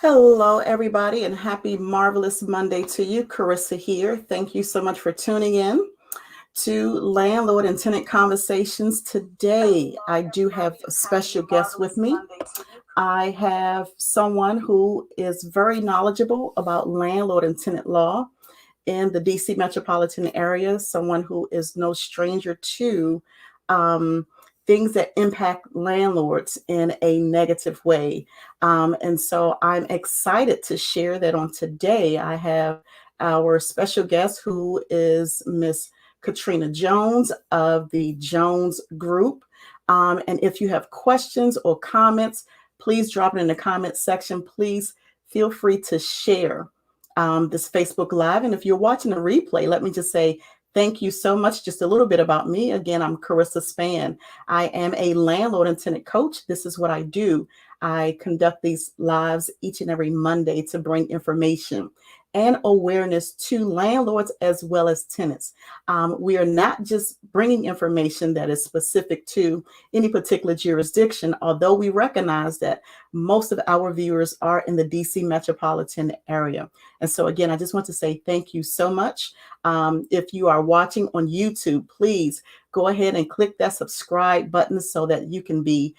Hello, everybody, and happy marvelous Monday to you. Carissa here. Thank you so much for tuning in to Landlord and Tenant Conversations. Today, I do have a special guest with me. I have someone who is very knowledgeable about landlord and tenant law in the DC metropolitan area, someone who is no stranger to um, things that impact landlords in a negative way. And so I'm excited to share that on today. I have our special guest who is Miss Katrina Jones of the Jones Group. And if you have questions or comments, please drop it in the comment section. Please feel free to share this Facebook Live. And if you're watching a replay, let me just say thank you so much. Just a little bit about me. Again, I'm Carissa Spann. I am a landlord and tenant coach. This is what I do. I conduct these lives each and every Monday to bring information and awareness to landlords as well as tenants. We are not just bringing information that is specific to any particular jurisdiction, although we recognize that most of our viewers are in the DC metropolitan area. And so, again, I just want to say thank you so much. If you are watching on YouTube, please go ahead and click that subscribe button so that you can be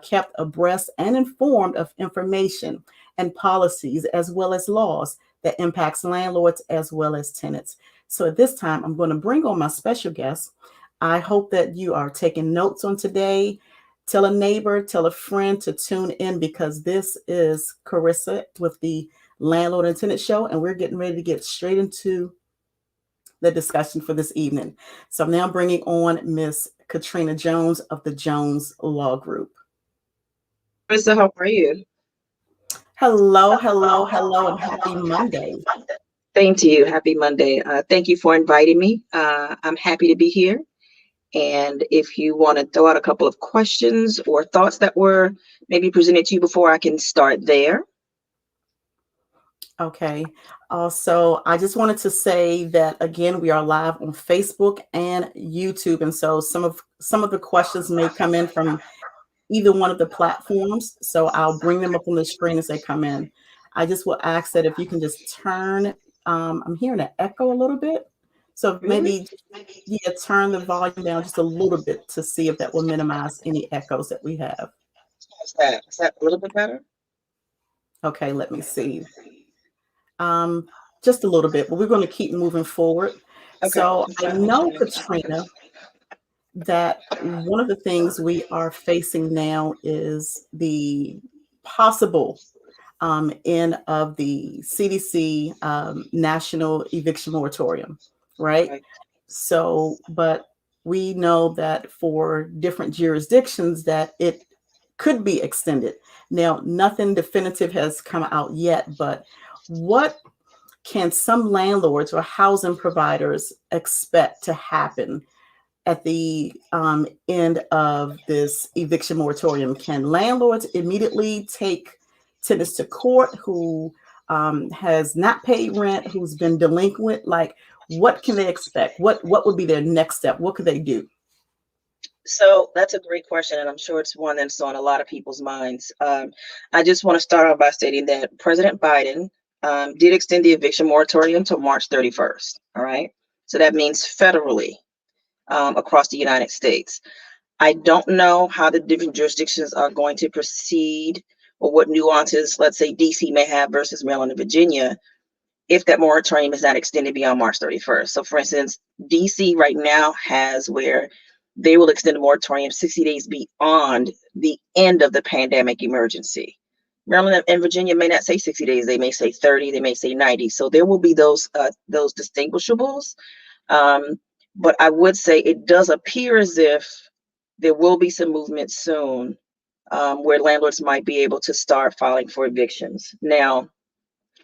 kept abreast and informed of information and policies as well as laws that impacts landlords as well as tenants. So at this time, I'm going to bring on my special guest. I hope that you are taking notes on today. Tell a neighbor, tell a friend to tune in because this is Carissa with the Landlord and Tenant Show, and we're getting ready to get straight into the discussion for this evening. So I'm now bringing on Miss Katrina Jones of the Jones Law Group. Marissa, how are you? Hello, hello, hello, and happy Monday. Same to you. Happy Monday. Thank you for inviting me. I'm happy to be here. And if you want to throw out a couple of questions or thoughts that were maybe presented to you before, I can start there. Okay. Also, I just wanted to say that again, we are live on Facebook and YouTube, and so some of the questions may come in from either one of the platforms. So I'll bring them up on the screen as they come in. I just will ask that if you can just turn. I'm hearing an echo a little bit, so Really? maybe turn the volume down just a little bit to see if that will minimize any echoes that we have. How's that? Is that a little bit better? Okay, let me see. Just a little bit, but we're going to keep moving forward. Okay. So I know, Katrina, that one of the things we are facing now is the possible end of the CDC National Eviction Moratorium, right? Right. So, but we know that for different jurisdictions that it could be extended. Now, nothing definitive has come out yet, but what can some landlords or housing providers expect to happen at the end of this eviction moratorium? Can landlords immediately take tenants to court who has not paid rent, who's been delinquent? Like, what can they expect? What would be their next step? What could they do? So that's a great question, and I'm sure it's one that's on a lot of people's minds. I just want to start off by stating that President Biden did extend the eviction moratorium to March 31st. All right. So that means federally across the United States. I don't know how the different jurisdictions are going to proceed or what nuances, let's say, DC may have versus Maryland and Virginia if that moratorium is not extended beyond March 31st. So, for instance, DC right now has where they will extend the moratorium 60 days beyond the end of the pandemic emergency. Maryland and Virginia may not say 60 days; they may say 30, they may say 90. So there will be those distinguishables. But I would say it does appear as if there will be some movement soon where landlords might be able to start filing for evictions. Now,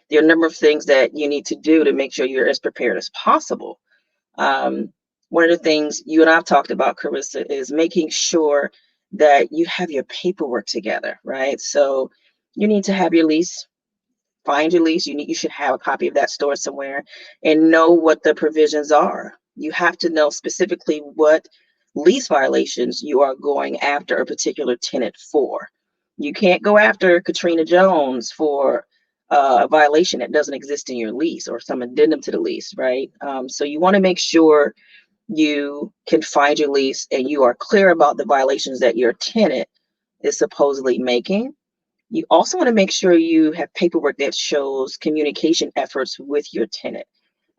there are a number of things that you need to do to make sure you're as prepared as possible. One of the things you and I've talked about, Carissa, is making sure that you have your paperwork together, right? So you need to have your lease. Find your lease. You should have a copy of that stored somewhere and know what the provisions are. You have to know specifically what lease violations you are going after a particular tenant for. You can't go after Katrina Jones for a violation that doesn't exist in your lease or some addendum to the lease, right? So you want to make sure you can find your lease and you are clear about the violations that your tenant is supposedly making. You also want to make sure you have paperwork that shows communication efforts with your tenant.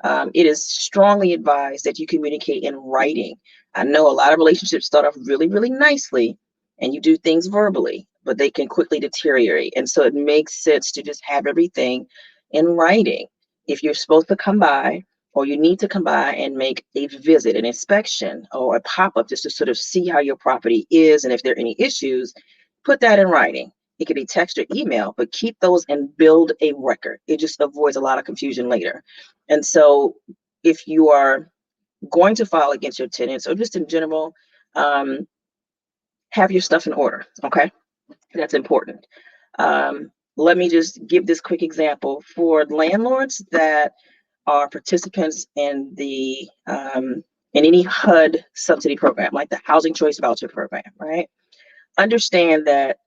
It is strongly advised that you communicate in writing. I know a lot of relationships start off really, really nicely and you do things verbally, but they can quickly deteriorate. And so it makes sense to just have everything in writing. If you're supposed to come by or you need to come by and make a visit, an inspection, or a pop-up just to sort of see how your property is and if there are any issues, put that in writing. It could be text or email, but keep those and build a record. It just avoids a lot of confusion later. And so if you are going to file against your tenants or just in general, have your stuff in order, okay? That's important. Let me just give this quick example. For landlords that are participants in the in any HUD subsidy program, like the Housing Choice Voucher Program, right? Understand that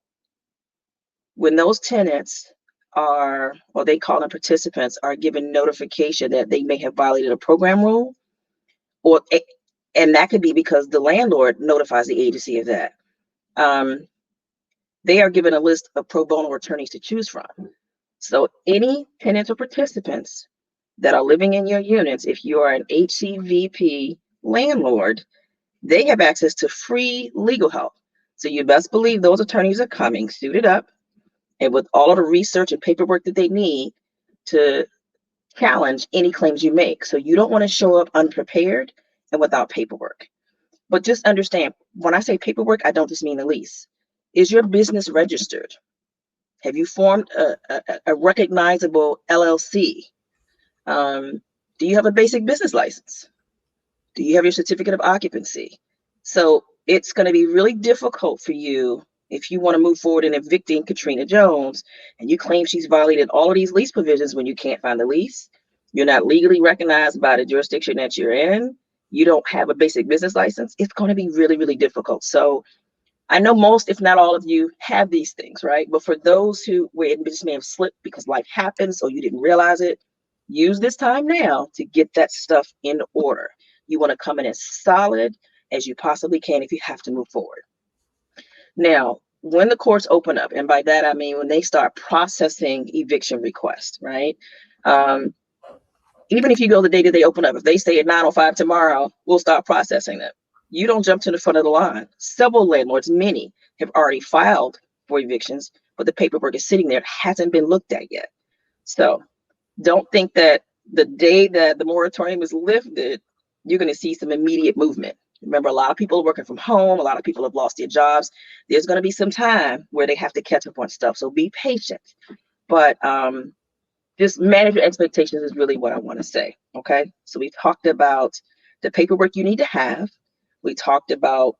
when those tenants are, or they call them participants, are given notification that they may have violated a program rule, or and that could be because the landlord notifies the agency of that. They are given a list of pro bono attorneys to choose from. So any tenants or participants that are living in your units, if you are an HCVP landlord, they have access to free legal help. So you best believe those attorneys are coming suited up and with all of the research and paperwork that they need to challenge any claims you make. So you don't want to show up unprepared and without paperwork. But just understand, when I say paperwork, I don't just mean the lease. Is your business registered? Have you formed a recognizable LLC? Do you have a basic business license? Do you have your certificate of occupancy? So it's going to be really difficult for you if you want to move forward in evicting Katrina Jones and you claim she's violated all of these lease provisions when you can't find the lease. You're not legally recognized by the jurisdiction that you're in. You don't have a basic business license. It's going to be really, really difficult. So I know most, if not all of you, have these things, right? But for those where it just may have slipped because life happens or you didn't realize it, use this time now to get that stuff in order. You want to come in as solid as you possibly can if you have to move forward. Now, when the courts open up, and by that I mean when they start processing eviction requests, right? Even if you go the day that they open up, if they say at 9:05 tomorrow, we'll start processing them. You don't jump to the front of the line. Several landlords, many, have already filed for evictions, but the paperwork is sitting there, hasn't been looked at yet. So don't think that the day that the moratorium is lifted, you're going to see some immediate movement. Remember, a lot of people are working from home. A lot of people have lost their jobs. There's going to be some time where they have to catch up on stuff. So be patient. But just manage your expectations is really what I want to say. Okay. So we talked about the paperwork you need to have. We talked about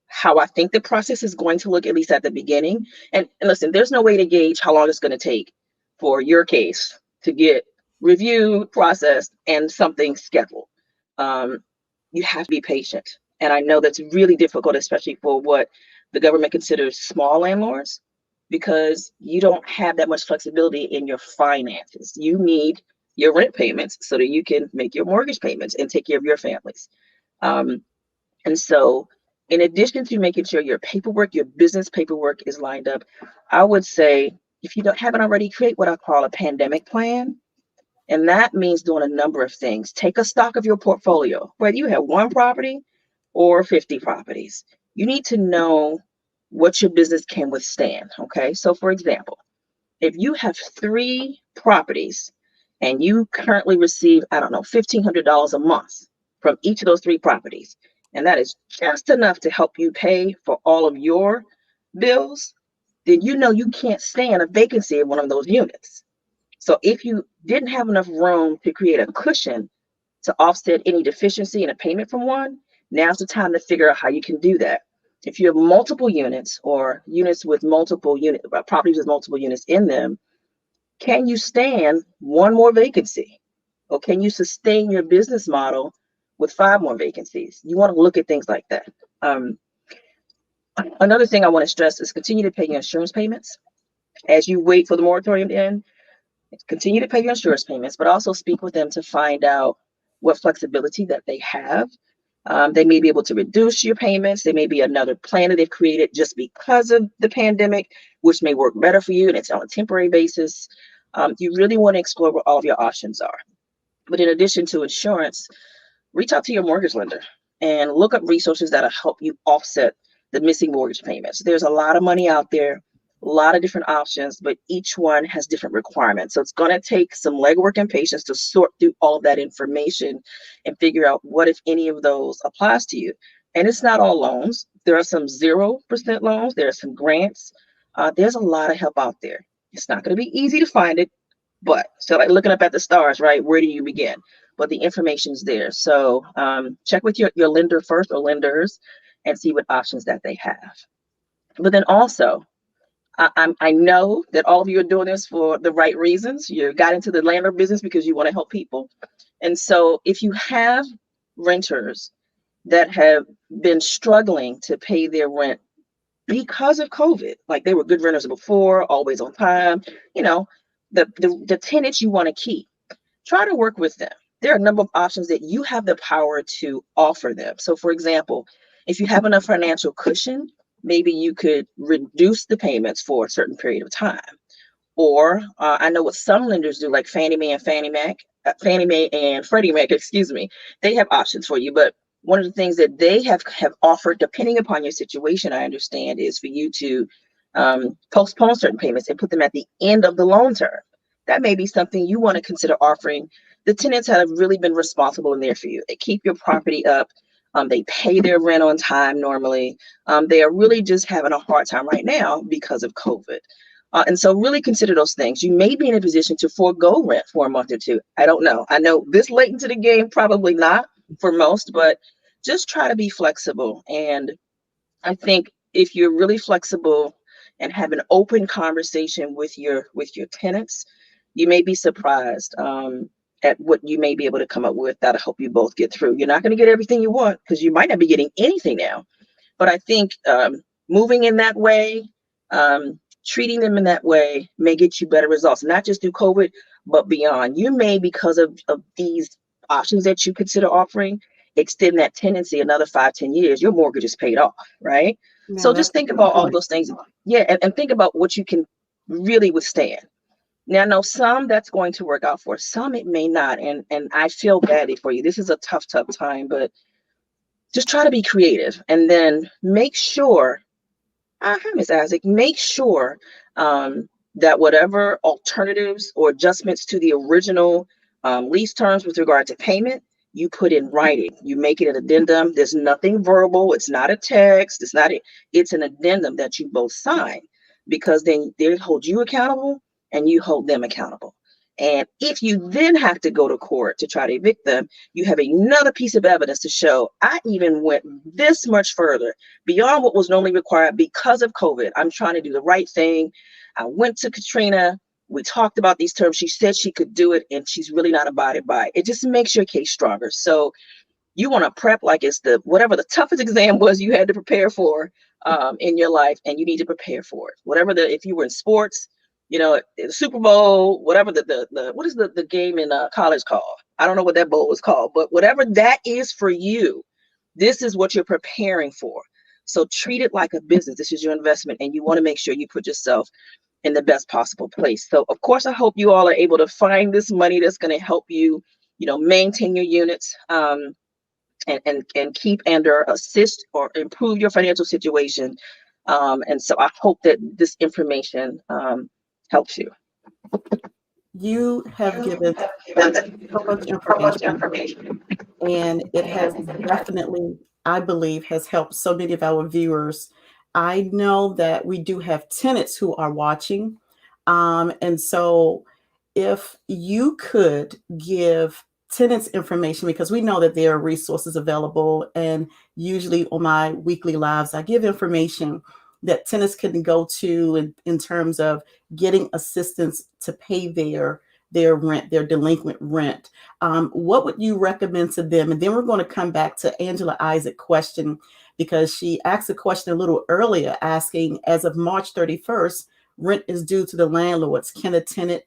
how I think the process is going to look, at least at the beginning. And listen, there's no way to gauge how long it's going to take for your case to get reviewed, processed, and something scheduled. You have to be patient. And I know that's really difficult, especially for what the government considers small landlords, because you don't have that much flexibility in your finances. You need your rent payments so that you can make your mortgage payments and take care of your families. And so in addition to making sure your paperwork, your business paperwork is lined up, I would say if you haven't already, create what I call a pandemic plan. And that means doing a number of things. Take a stock of your portfolio, whether you have one property or 50 properties. You need to know what your business can withstand, okay? So for example, if you have 3 properties and you currently receive, I don't know, $1,500 a month from each of those 3 properties, and that is just enough to help you pay for all of your bills, then you know you can't stand a vacancy in one of those units. So if you didn't have enough room to create a cushion to offset any deficiency in a payment from one, now's the time to figure out how you can do that. If you have multiple units or units with multiple properties with multiple units in them, can you stand one more vacancy? Or can you sustain your business model with 5 more vacancies? You want to look at things like that. Another thing I want to stress is continue to pay your insurance payments as you wait for the moratorium to end. Continue to pay your insurance payments, but also speak with them to find out what flexibility that they have. They may be able to reduce your payments. There may be another plan that they've created just because of the pandemic, which may work better for you, and it's on a temporary basis. You really want to explore what all of your options are. But in addition to insurance, reach out to your mortgage lender and look up resources that'll help you offset the missing mortgage payments. There's a lot of money out there, a lot of different options, but each one has different requirements. So it's going to take some legwork and patience to sort through all of that information and figure out what, if any of those applies to you. And it's not all loans. There are some 0% loans. There are some grants. There's a lot of help out there. It's not going to be easy to find it, but so like looking up at the stars, right? Where do you begin? But the information's there. So check with your lender first or lenders and see what options that they have. But then also, I know that all of you are doing this for the right reasons. You got into the landlord business because you want to help people. And so if you have renters that have been struggling to pay their rent because of COVID, like they were good renters before, always on time, you know, the tenants you want to keep, try to work with them. There are a number of options that you have the power to offer them. So for example, if you have enough financial cushion, maybe you could reduce the payments for a certain period of time. Or I know what some lenders do, like Fannie Mae and Fannie Mae and Freddie Mac, excuse me, they have options for you. But one of the things that they have offered, depending upon your situation, I understand, is for you to postpone certain payments and put them at the end of the loan term. That may be something you want to consider offering. The tenants have really been responsible in there for you. They keep your property up. They pay their rent on time normally. They are really just having a hard time right now because of COVID. And so really consider those things. You may be in a position to forego rent for a month or two. I don't know. I know this late into the game, probably not for most, but just try to be flexible. And I think if you're really flexible and have an open conversation with your tenants, you may be surprised at what you may be able to come up with that'll help you both get through. You're not going to get everything you want because you might not be getting anything now. But I think moving in that way, treating them in that way may get you better results, not just through COVID, but beyond. You may, because of these options that you consider offering, extend that tenancy another 5-10 years. Your mortgage is paid off, right? Yeah, So that's just think about all those things. Yeah, and think about what you can really withstand. Now, I know some that's going to work out for, some it may not. And I feel badly for you. This is a tough time, but just try to be creative and then make sure, Ms. Isaac, make sure that whatever alternatives or adjustments to the original lease terms with regard to payment, you put in writing. You make it an addendum. There's nothing verbal. It's not a text. It's an addendum that you both sign, because then they hold you accountable and you hold them accountable. And if you then have to go to court to try to evict them, you have another piece of evidence to show I even went this much further beyond what was normally required because of COVID. I'm trying to do the right thing. I went to Katrina. We talked about these terms. She said she could do it, and she's really not abided by it. It just makes your case stronger. So you want to prep like it's whatever the toughest exam was you had to prepare for in your life, and you need to prepare for it. If you were in sports, the Super Bowl, whatever what is the game in college called? I don't know what that bowl is called, but whatever that is for you, this is what you're preparing for. So treat it like a business. This is your investment, and you want to make sure you put yourself in the best possible place. So of course, I hope you all are able to find this money that's going to help you, maintain your units and keep or assist or improve your financial situation. And so I hope that this information helps you. You have given so much information, and it has definitely, I believe, has helped so many of our viewers. I know that we do have tenants who are watching. And so if you could give tenants information, because we know that there are resources available, and usually on my weekly lives, I give information that tenants can go to in terms of getting assistance to pay their rent, their delinquent rent. What would you recommend to them? And then we're going to come back to Angela Isaac's question, because she asked a question a little earlier asking, as of March 31st, rent is due to the landlords. Can a tenant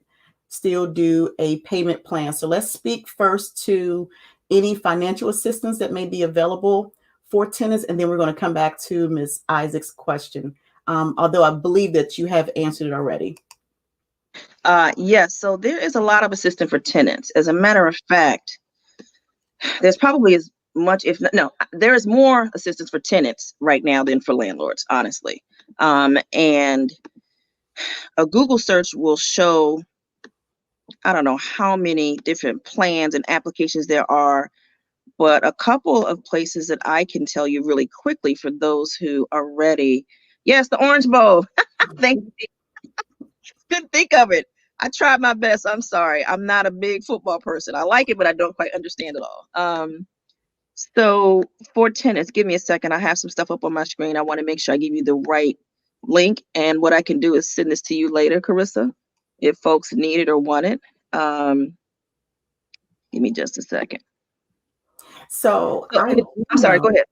still do a payment plan. So let's speak first to any financial assistance that may be available for tenants, and then we're going to come back to Ms. Isaac's question, although I believe that you have answered it already. Yes, so there is a lot of assistance for tenants. As a matter of fact, there's probably as much, if not, no, there is more assistance for tenants right now than for landlords, honestly. And a Google search will show, I don't know how many different plans and applications there are, but a couple of places that I can tell you really quickly for those who are ready. Yes, the Orange Bowl. Thank you. Couldn't think of it. I tried my best. I'm sorry. I'm not a big football person. I like it, but I don't quite understand it all. So for tenants, give me a second. I have some stuff up on my screen. I want to make sure I give you the right link. And what I can do is send this to you later, Carissa, if folks need it or want it. Give me just a second. So I'm sorry, go ahead.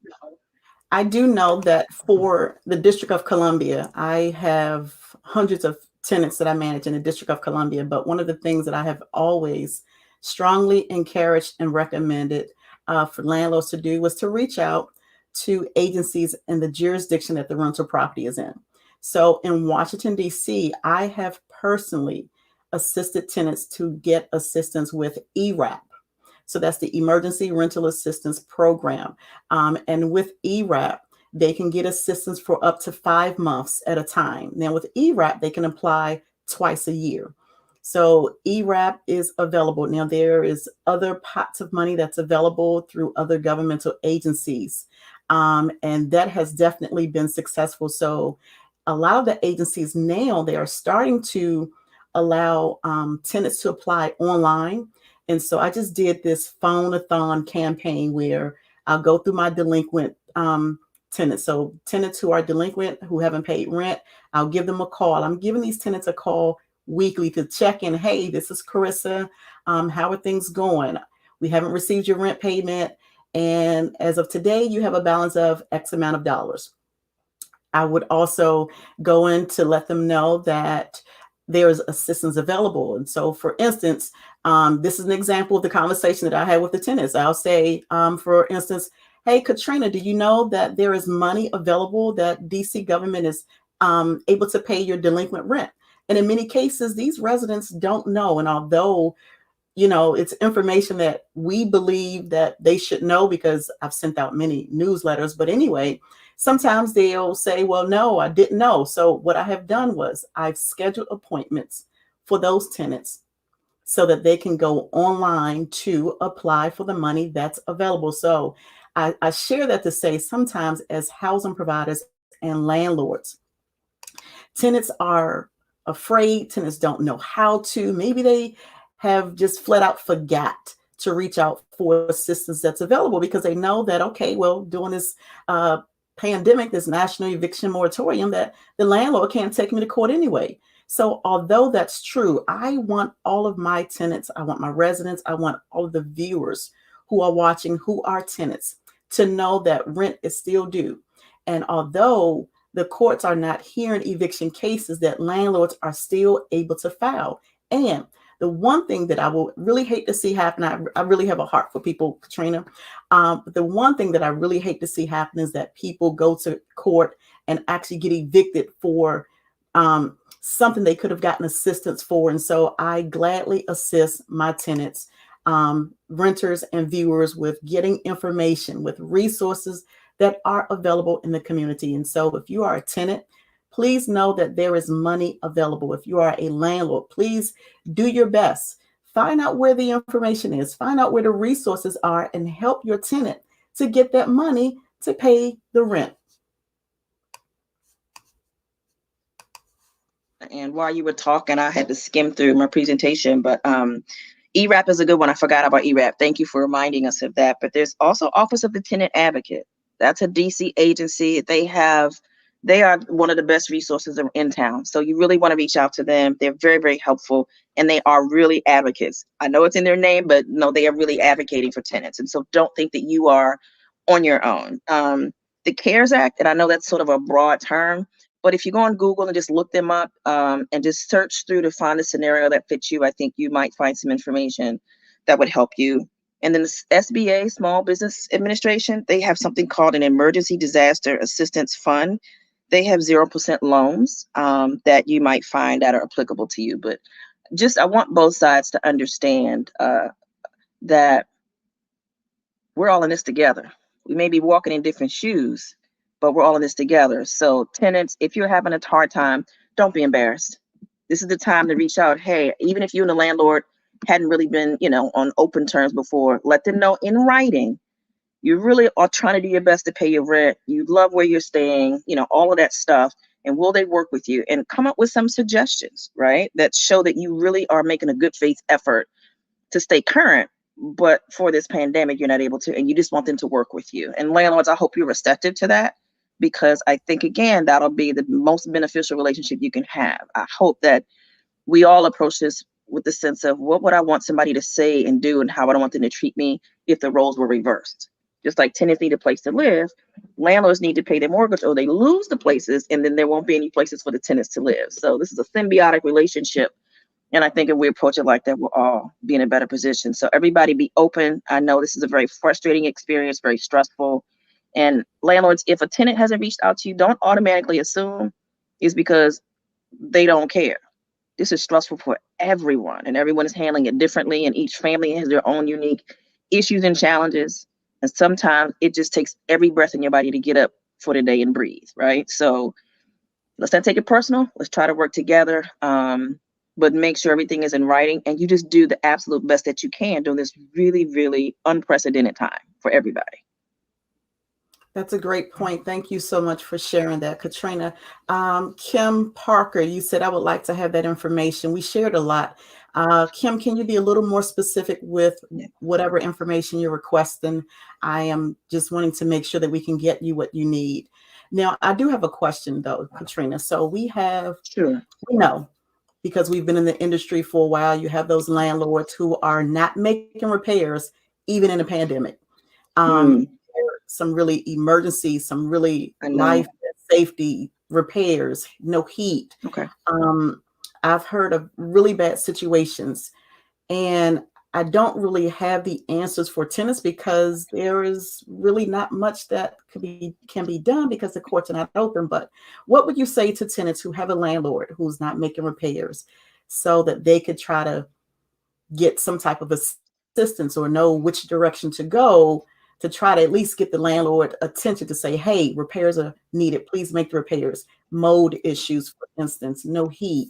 I do know that for the District of Columbia, I have hundreds of tenants that I manage in the District of Columbia. But one of the things that I have always strongly encouraged and recommended for landlords to do was to reach out to agencies in the jurisdiction that the rental property is in. So in Washington, D.C., I have personally assisted tenants to get assistance with ERAP. So that's the Emergency Rental Assistance Program. And with ERAP, they can get assistance for up to 5 months at a time. Now with ERAP, they can apply twice a year. So ERAP is available. Now there is other pots of money that's available through other governmental agencies. And that has definitely been successful. So a lot of the agencies now, they are starting to allow tenants to apply online. And so I just did this phone-a-thon campaign where I'll go through my delinquent tenants. So tenants who are delinquent, who haven't paid rent, I'll give them a call. I'm giving these tenants a call weekly to check in. Hey, this is Carissa. How are things going? We haven't received your rent payment. And as of today, you have a balance of X amount of dollars. I would also go in to let them know that there's assistance available. And so, for instance, this is an example of the conversation that I had with the tenants. I'll say, for instance, hey, Katrina, do you know that there is money available that DC government is able to pay your delinquent rent? And in many cases, these residents don't know. And although, you know, it's information that we believe that they should know because I've sent out many newsletters. But anyway, sometimes they'll say, well, no, I didn't know. So what I have done was I've scheduled appointments for those tenants so that they can go online to apply for the money that's available. So I share that to say sometimes as housing providers and landlords, tenants are afraid, tenants don't know how to, maybe they have just flat out forgot to reach out for assistance that's available because they know that, okay, well, during this pandemic, this national eviction moratorium, that the landlord can't take me to court anyway. So although that's true, I want all of my tenants, I want my residents, I want all of the viewers who are watching, who are tenants, to know that rent is still due. And although the courts are not hearing eviction cases, that landlords are still able to file. And the one thing that I will really hate to see happen, I really have a heart for people, Katrina. But the one thing that I really hate to see happen is that people go to court and actually get evicted for something they could have gotten assistance for. And so I gladly assist my tenants, renters and viewers with getting information, with resources that are available in the community. And so if you are a tenant, please know that there is money available. If you are a landlord, please do your best. Find out where the information is, find out where the resources are, and help your tenant to get that money to pay the rent. And while you were talking, I had to skim through my presentation, but ERAP is a good one. I forgot about ERAP. Thank you for reminding us of that. But there's also Office of the Tenant Advocate. That's a DC agency. They are one of the best resources in town. So you really want to reach out to them. They're very, very helpful, and they are really advocates. I know it's in their name, but no, they are really advocating for tenants. And so don't think that you are on your own. The CARES Act, and I know that's sort of a broad term, But if you go on Google and just look them up, and just search through to find a scenario that fits you, I think you might find some information that would help you. And then the SBA, Small Business Administration, they have something called an Emergency Disaster Assistance Fund. They have 0% loans, that you might find that are applicable to you. But just, I want both sides to understand that we're all in this together. We may be walking in different shoes, but we're all in this together. So tenants, if you're having a hard time, don't be embarrassed. This is the time to reach out. Hey, even if you and the landlord hadn't really been, on open terms before, let them know in writing. You really are trying to do your best to pay your rent. You love where you're staying, all of that stuff. And will they work with you? And come up with some suggestions, right? That show that you really are making a good faith effort to stay current, but for this pandemic, you're not able to, and you just want them to work with you. And landlords, I hope you're receptive to that, because I think, again, that'll be the most beneficial relationship you can have. I hope that we all approach this with the sense of, what would I want somebody to say and do, and how would I want them to treat me if the roles were reversed? Just like tenants need a place to live, landlords need to pay their mortgage, or they lose the places, and then there won't be any places for the tenants to live. So this is a symbiotic relationship. And I think if we approach it like that, we'll all be in a better position. So everybody be open. I know this is a very frustrating experience, very stressful. And landlords, if a tenant hasn't reached out to you, don't automatically assume it's because they don't care. This is stressful for everyone, and everyone is handling it differently. And each family has their own unique issues and challenges. And sometimes it just takes every breath in your body to get up for the day and breathe, right? So let's not take it personal. Let's try to work together. But make sure everything is in writing, and you just do the absolute best that you can during this really, really unprecedented time for everybody. That's a great point. Thank you so much for sharing that, Katrina. Kim Parker, you said, I would like to have that information. We shared a lot. Kim, can you be a little more specific with whatever information you're requesting? I am just wanting to make sure that we can get you what you need. Now, I do have a question, though, Katrina. So we know, because we've been in the industry for a while, you have those landlords who are not making repairs, even in a pandemic. Some really emergencies, some really life safety repairs, no heat. Okay. I've heard of really bad situations, and I don't really have the answers for tenants, because there is really not much that can be done because the courts are not open. But what would you say to tenants who have a landlord who's not making repairs, so that they could try to get some type of assistance or know which direction to go, to try to at least get the landlord attention to say, hey, repairs are needed. Please make the repairs. Mold issues, for instance, no heat,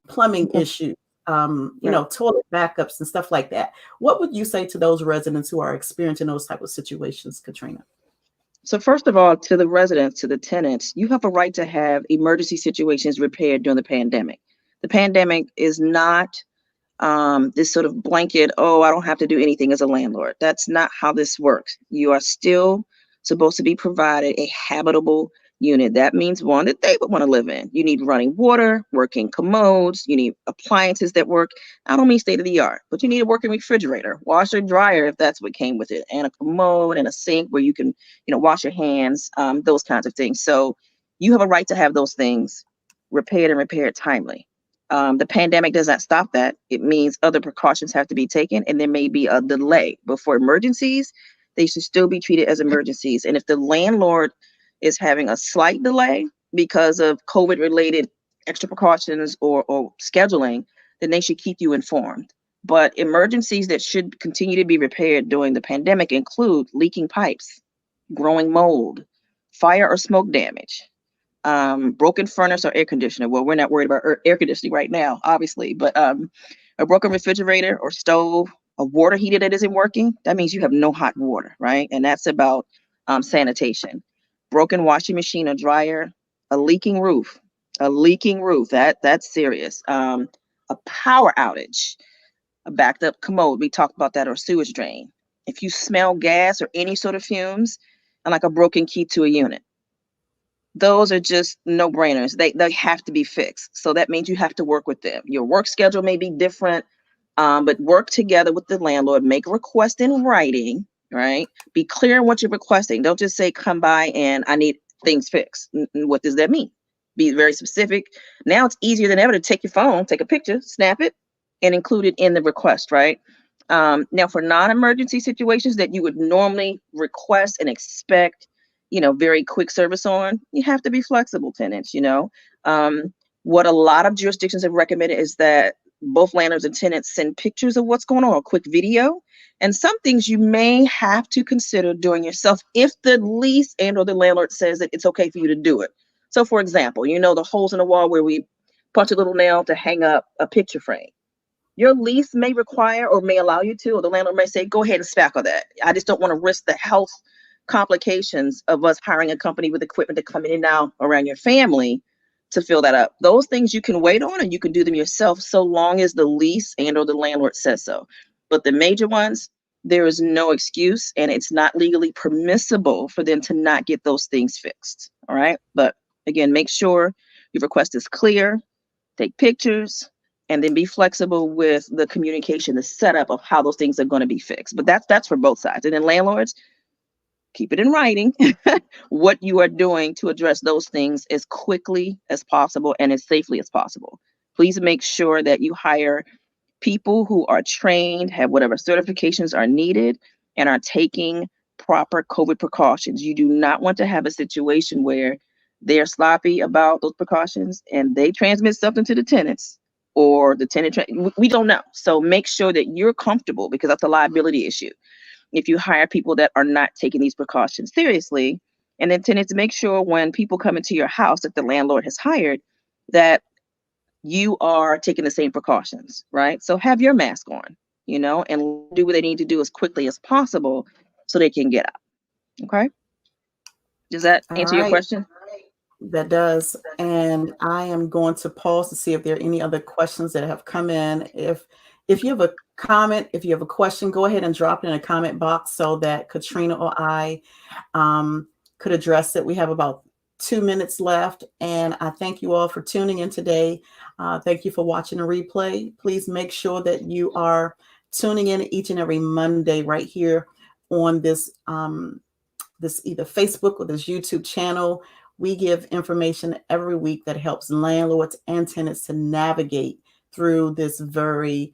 plumbing issues, toilet backups and stuff like that. What would you say to those residents who are experiencing those type of situations, Katrina? So first of all, to the residents, to the tenants, you have a right to have emergency situations repaired during the pandemic. The pandemic is not this sort of blanket, oh, I don't have to do anything as a landlord. That's not how this works. You are still supposed to be provided a habitable unit. That means one that they would want to live in. You need running water, working commodes, you need appliances that work. I don't mean state of the art, but you need a working refrigerator, washer, dryer, if that's what came with it, and a commode and a sink where you can, wash your hands, those kinds of things. So you have a right to have those things repaired and repaired timely. The pandemic does not stop that. It means other precautions have to be taken, and there may be a delay. But for emergencies, they should still be treated as emergencies. And if the landlord is having a slight delay because of COVID-related extra precautions or scheduling, then they should keep you informed. But emergencies that should continue to be repaired during the pandemic include leaking pipes, growing mold, fire or smoke damage, broken furnace or air conditioner. Well, we're not worried about air conditioning right now, obviously, but a broken refrigerator or stove, a water heater that isn't working, that means you have no hot water, right? And that's about sanitation. Broken washing machine or dryer, a leaking roof, that's serious. A power outage, a backed up commode, we talked about that, or sewage drain. If you smell gas or any sort of fumes, and like a broken key to a unit, those are just no-brainers. They have to be fixed. So that means you have to work with them. Your work schedule may be different, but work together with the landlord. Make a request in writing, right? Be clear on what you're requesting. Don't just say, come by and I need things fixed. What does that mean? be very specific. Now it's easier than ever to take your phone, take a picture, snap it, and include it in the request, right? Now for non-emergency situations that you would normally request and expect, very quick service on, you have to be flexible, tenants. What a lot of jurisdictions have recommended is that both landlords and tenants send pictures of what's going on, a quick video, and some things you may have to consider doing yourself if the lease and or the landlord says that it's okay for you to do it. So for example, the holes in the wall where we punch a little nail to hang up a picture frame. Your lease may require or may allow you to, or the landlord may say, go ahead and spackle that. I just don't want to risk the health complications of us hiring a company with equipment to come in and out around your family to fill that up. Those things you can wait on and you can do them yourself so long as the lease and or the landlord says so. But the major ones, there is no excuse, and it's not legally permissible for them to not get those things fixed. All right. But again, make sure your request is clear, take pictures, and then be flexible with the communication, the setup of how those things are going to be fixed. But that's for both sides. And then landlords, keep it in writing what you are doing to address those things as quickly as possible and as safely as possible. Please make sure that you hire people who are trained, have whatever certifications are needed, and are taking proper COVID precautions. You do not want to have a situation where they're sloppy about those precautions and they transmit something to the tenants, or the tenant, we don't know. So make sure that you're comfortable, because that's a liability issue if you hire people that are not taking these precautions seriously. And then tenants, make sure when people come into your house that the landlord has hired, that you are taking the same precautions, right? So have your mask on, and do what they need to do as quickly as possible so they can get out. Okay. Does that All answer your right. question? That does. And I am going to pause to see if there are any other questions that have come in. If you have a comment, if you have a question, go ahead and drop it in a comment box so that Katrina or I could address it. We have about 2 minutes left, and I thank you all for tuning in today. Thank you for watching a replay. Please make sure that you are tuning in each and every Monday right here on this either Facebook or this YouTube channel. We give information every week that helps landlords and tenants to navigate through this very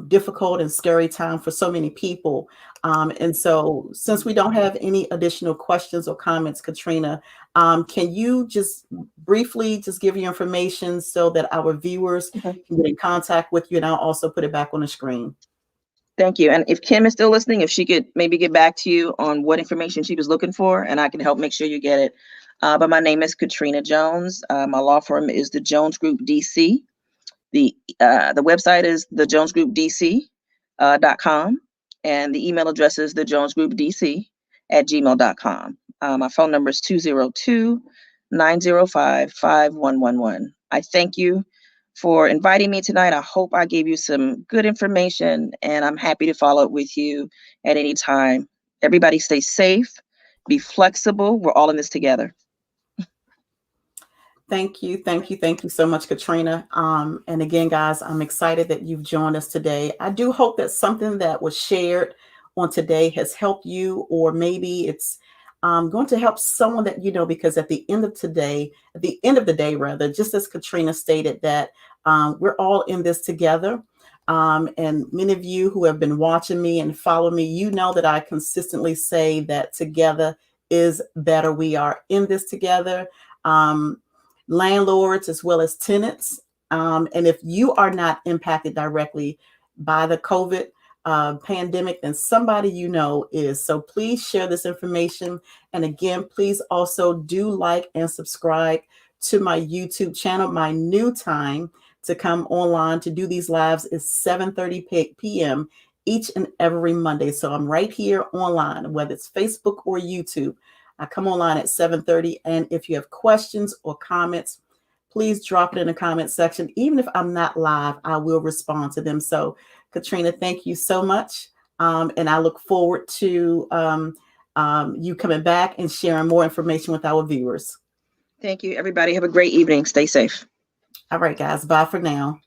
difficult and scary time for so many people. And so since we don't have any additional questions or comments, Katrina, can you just briefly just give your information so that our viewers can get in contact with you, and I'll also put it back on the screen. Thank you. And if Kim is still listening, if she could maybe get back to you on what information she was looking for, and I can help make sure you get it. But my name is Katrina Jones. My law firm is the Jones Group DC. The website is thejonesgroupdc.com, and the email address is thejonesgroupdc@gmail.com. My phone number is 202-905-5111. I thank you for inviting me tonight. I hope I gave you some good information, and I'm happy to follow up with you at any time. Everybody stay safe, be flexible. We're all in this together. Thank you. Thank you. Thank you so much, Katrina. And again, guys, I'm excited that you've joined us today. I do hope that something that was shared on today has helped you, or maybe it's going to help someone that you know, because at the end of the day, rather, just as Katrina stated, that we're all in this together. And many of you who have been watching me and follow me, you know that I consistently say that together is better. We are in this together. Landlords as well as tenants. And if you are not impacted directly by the COVID pandemic, then somebody you know is. So please share this information. And again, please also do like and subscribe to my YouTube channel. My new time to come online to do these lives is 7:30 p.m. each and every Monday. So I'm right here online, whether it's Facebook or YouTube. I come online at 7:30. And if you have questions or comments, please drop it in the comment section. Even if I'm not live, I will respond to them. So Katrina, thank you so much. And I look forward to you coming back and sharing more information with our viewers. Thank you, everybody. Have a great evening. Stay safe. All right, guys. Bye for now.